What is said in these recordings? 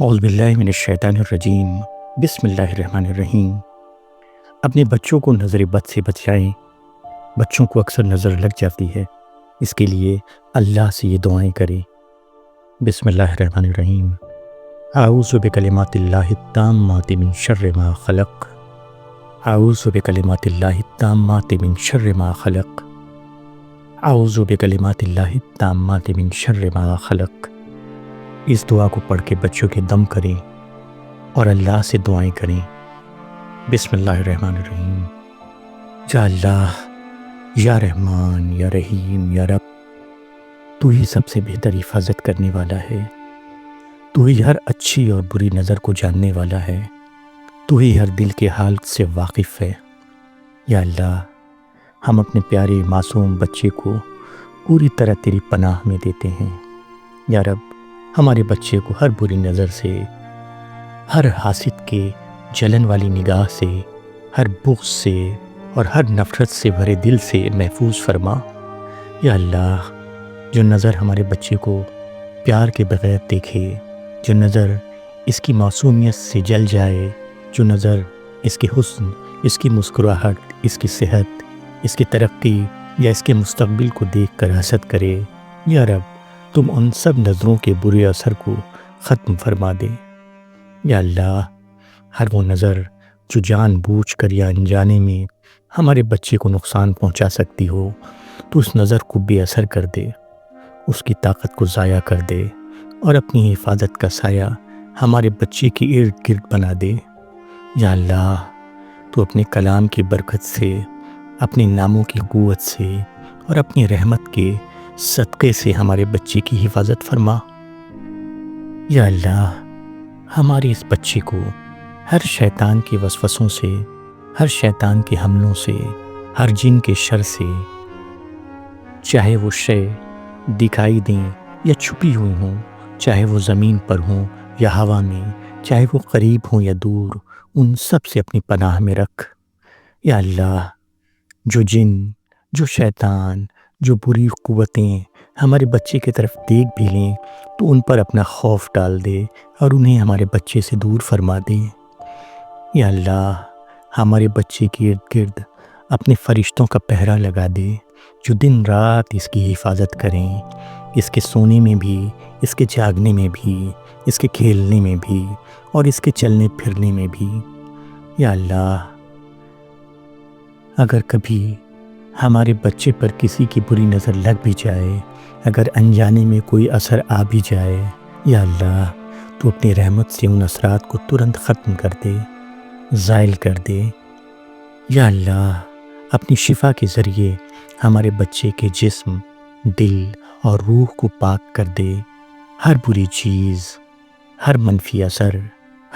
اعوذ باللہ من الشیطان الرجیم بسم اللہ الرحمن الرحیم۔ اپنے بچوں کو نظر بد سے بچائیں۔ بچوں کو اکثر نظر لگ جاتی ہے، اس کے لیے اللہ سے یہ دعائیں کریں۔ بسم اللہ الرحمن الرحیم۔ اعوذ بکلمات اللہ التامات من شر ما خلق۔ اعوذ بکلمات اللہ التامات من شر ما خلق۔ اعوذ بکلمات اللہ التامات من شر ما خلق۔ اس دعا کو پڑھ کے بچوں کے دم کریں اور اللہ سے دعائیں کریں۔ بسم اللہ الرحمن الرحیم۔ یا اللہ، یا رحمان، یا رحیم، یا رب، تو ہی سب سے بہتر حفاظت کرنے والا ہے۔ تو ہی ہر اچھی اور بری نظر کو جاننے والا ہے۔ تو ہی ہر دل کے حال سے واقف ہے۔ یا اللہ، ہم اپنے پیارے معصوم بچے کو پوری طرح تیری پناہ میں دیتے ہیں۔ یا رب، ہمارے بچے کو ہر بری نظر سے، ہر حاسد کے جلن والی نگاہ سے، ہر بغض سے اور ہر نفرت سے بھرے دل سے محفوظ فرما۔ یا اللہ، جو نظر ہمارے بچے کو پیار کے بغیر دیکھے، جو نظر اس کی معصومیت سے جل جائے، جو نظر اس کے حسن، اس کی مسکراہٹ، اس کی صحت، اس کی ترقی یا اس کے مستقبل کو دیکھ کر حسد کرے، یا رب، تم ان سب نظروں کے برے اثر کو ختم فرما دے۔ یا اللہ، ہر وہ نظر جو جان بوجھ کر یا انجانے میں ہمارے بچے کو نقصان پہنچا سکتی ہو، تو اس نظر کو بے اثر کر دے، اس کی طاقت کو ضائع کر دے اور اپنی حفاظت کا سایہ ہمارے بچے کے ارد گرد بنا دے۔ یا اللہ، تو اپنے کلام کی برکت سے، اپنے ناموں کی قوت سے اور اپنی رحمت کے صدقے سے ہمارے بچے کی حفاظت فرما۔ یا اللہ، ہمارے اس بچے کو ہر شیطان کے وسوسوں سے، ہر شیطان کے حملوں سے، ہر جن کے شر سے، چاہے وہ شے دکھائی دیں یا چھپی ہوئی ہوں، چاہے وہ زمین پر ہوں یا ہوا میں، چاہے وہ قریب ہوں یا دور، ان سب سے اپنی پناہ میں رکھ۔ یا اللہ، جو جن، جو شیطان، جو بری قوتیں ہمارے بچے کی طرف دیکھ بھی لیں تو ان پر اپنا خوف ڈال دے اور انہیں ہمارے بچے سے دور فرما دے۔ یا اللہ، ہمارے بچے کے ارد گرد اپنے فرشتوں کا پہرا لگا دے، جو دن رات اس کی حفاظت کریں، اس کے سونے میں بھی، اس کے جاگنے میں بھی، اس کے کھیلنے میں بھی اور اس کے چلنے پھرنے میں بھی۔ یا اللہ، اگر کبھی ہمارے بچے پر کسی کی بری نظر لگ بھی جائے، اگر انجانے میں کوئی اثر آ بھی جائے، یا اللہ، تو اپنی رحمت سے ان اثرات کو ترنت ختم کر دے، زائل کر دے۔ یا اللہ، اپنی شفا کے ذریعے ہمارے بچے کے جسم، دل اور روح کو پاک کر دے۔ ہر بری چیز، ہر منفی اثر،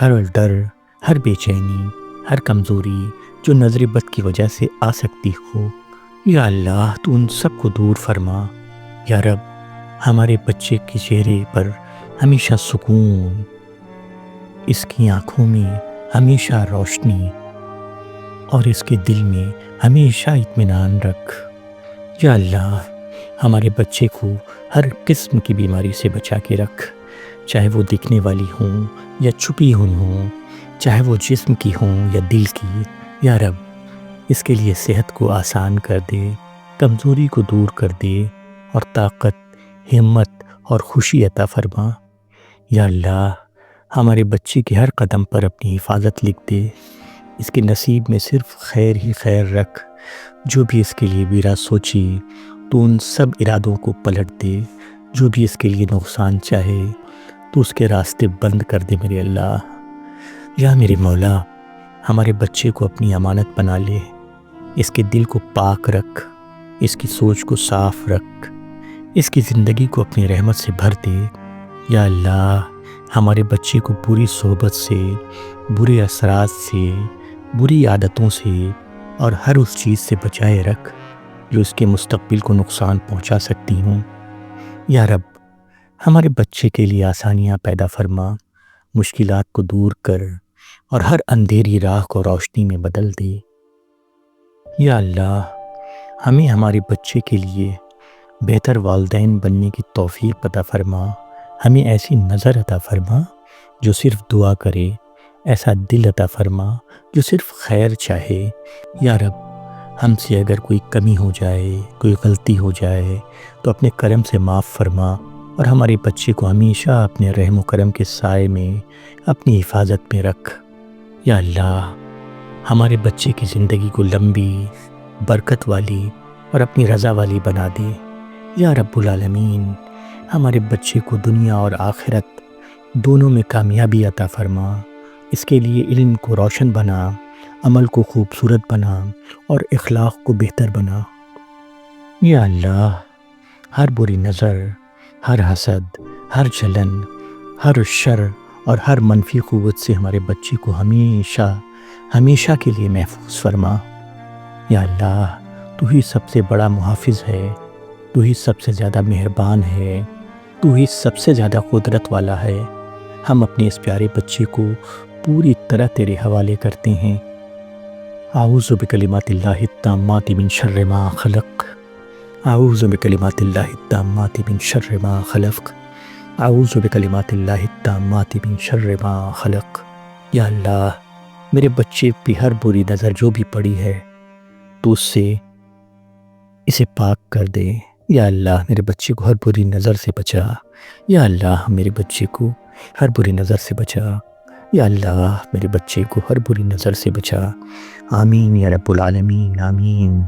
ہر ڈر، ہر بے چینی، ہر کمزوری جو نظر بد کی وجہ سے آ سکتی ہو، یا اللہ، تو ان سب کو دور فرما۔ یا رب، ہمارے بچے کے چہرے پر ہمیشہ سکون، اس کی آنکھوں میں ہمیشہ روشنی اور اس کے دل میں ہمیشہ اطمینان رکھ۔ یا اللہ، ہمارے بچے کو ہر قسم کی بیماری سے بچا کے رکھ، چاہے وہ دکھنے والی ہوں یا چھپی ہوئی ہوں، چاہے وہ جسم کی ہوں یا دل کی۔ یا رب، اس کے لیے صحت کو آسان کر دے، کمزوری کو دور کر دے اور طاقت، ہمت اور خوشی عطا فرما۔ یا اللہ، ہمارے بچے کے ہر قدم پر اپنی حفاظت لکھ دے، اس کے نصیب میں صرف خیر ہی خیر رکھ۔ جو بھی اس کے لیے برا سوچی تو ان سب ارادوں کو پلٹ دے، جو بھی اس کے لیے نقصان چاہے تو اس کے راستے بند کر دے میرے اللہ۔ یا میرے مولا، ہمارے بچے کو اپنی امانت بنا لے، اس کے دل کو پاک رکھ، اس کی سوچ کو صاف رکھ، اس کی زندگی کو اپنی رحمت سے بھر دے۔ یا اللہ، ہمارے بچے کو بری صحبت سے، برے اثرات سے، بری عادتوں سے اور ہر اس چیز سے بچائے رکھ جو اس کے مستقبل کو نقصان پہنچا سکتی ہوں۔ یا رب، ہمارے بچے کے لیے آسانیاں پیدا فرما، مشکلات کو دور کر اور ہر اندھیری راہ کو روشنی میں بدل دے۔ یا اللہ، ہمیں ہمارے بچے کے لیے بہتر والدین بننے کی توفیق عطا فرما، ہمیں ایسی نظر عطا فرما جو صرف دعا کرے، ایسا دل عطا فرما جو صرف خیر چاہے۔ یا رب، ہم سے اگر کوئی کمی ہو جائے، کوئی غلطی ہو جائے تو اپنے کرم سے معاف فرما، اور ہمارے بچے کو ہمیشہ اپنے رحم و کرم کے سائے میں اپنی حفاظت میں رکھ۔ یا اللہ، ہمارے بچے کی زندگی کو لمبی، برکت والی اور اپنی رضا والی بنا دے۔ یا رب العالمین، ہمارے بچے کو دنیا اور آخرت دونوں میں کامیابی عطا فرما۔ اس کے لیے علم کو روشن بنا، عمل کو خوبصورت بنا اور اخلاق کو بہتر بنا۔ یا اللہ، ہر بری نظر، ہر حسد، ہر جلن، ہر شر اور ہر منفی قوت سے ہمارے بچے کو ہمیشہ کے لیے محفوظ فرما۔ یا اللہ، تو ہی سب سے بڑا محافظ ہے، تو ہی سب سے زیادہ مہربان ہے، تو ہی سب سے زیادہ قدرت والا ہے۔ ہم اپنے اس پیارے بچے کو پوری طرح تیرے حوالے کرتے ہیں۔ اعوذ بکلمات اللہ التامات من شر ما خلق، اعوذ بکلمات اللہ التامات من شر ما خلق، اعوذ بکلمات اللہ التامات من شر ما خلق۔ یا اللہ، میرے بچے پہ ہر بری نظر جو بھی پڑی ہے تو اس سے اسے پاک کر دے۔ یا اللہ، میرے بچے کو ہر بری نظر سے بچا۔ یا اللہ، میرے بچے کو ہر بری نظر سے بچا۔ یا اللہ، میرے بچے کو ہر بری نظر سے بچا۔ آمین یا رب العالمین، آمین۔